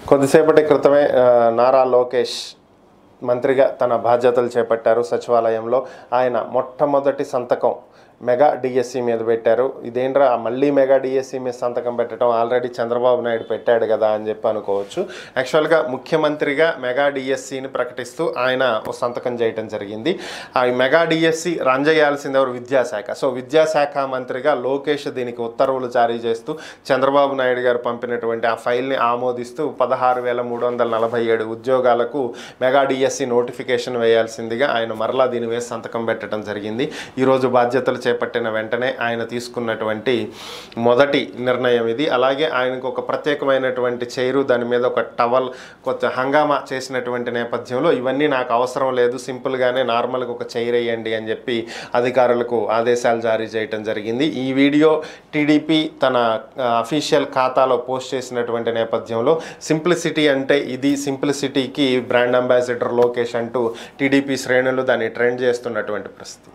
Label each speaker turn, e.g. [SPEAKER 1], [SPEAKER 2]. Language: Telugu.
[SPEAKER 1] కొద్దిసేపటి క్రితమే నారా లోకేష్ మంత్రిగా తన బాధ్యతలు చేపట్టారు. సచివాలయంలో ఆయన మొట్టమొదటి సంతకం మెగా డిఎస్సి మీద పెట్టారు. ఇదేంట్రా మళ్ళీ మెగా డిఎస్సి మీద సంతకం పెట్టడం, ఆల్రెడీ చంద్రబాబు నాయుడు పెట్టాడు కదా అని చెప్పి అనుకోవచ్చు. యాక్చువల్గా ముఖ్యమంత్రిగా మెగా డిఎస్సిని ప్రకటిస్తూ ఆయన ఒక సంతకం చేయడం జరిగింది. ఆ మెగా డిఎస్సి రన్ చేయాల్సింది ఎవరు? విద్యాశాఖ. సో విద్యాశాఖ మంత్రిగా లోకేష్ దీనికి ఉత్తర్వులు జారీ చేస్తూ చంద్రబాబు నాయుడు గారు పంపినటువంటి ఆ ఫైల్ని ఆమోదిస్తూ 16,347 ఉద్యోగాలకు మెగా డిఎస్సి నోటిఫికేషన్ వేయాల్సిందిగా ఆయన మరలా దీని మీద సంతకం పెట్టడం జరిగింది. ఈరోజు బాధ్యతలు చేపట్టిన వెంటనే ఆయన తీసుకున్నటువంటి మొదటి నిర్ణయం ఇది. అలాగే ఆయనకు ఒక ప్రత్యేకమైనటువంటి చైరు, దాని మీద ఒక టవల్, కొంచెం హంగామా చేసినటువంటి నేపథ్యంలో ఇవన్నీ నాకు అవసరం లేదు, సింపుల్గానే నార్మల్గా ఒక చైర్ వేయండి అని చెప్పి అధికారులకు ఆదేశాలు జారీ చేయడం జరిగింది. ఈ వీడియో టీడీపీ తన అఫీషియల్ ఖాతాలో పోస్ట్ చేసినటువంటి నేపథ్యంలో సింప్లిసిటీ అంటే ఇది, సింప్లిసిటీకి బ్రాండ్ అంబాసిడర్ లోకేష్ అంటూ టీడీపీ శ్రేణులు దాన్ని ట్రెండ్ చేస్తున్నటువంటి పరిస్థితి.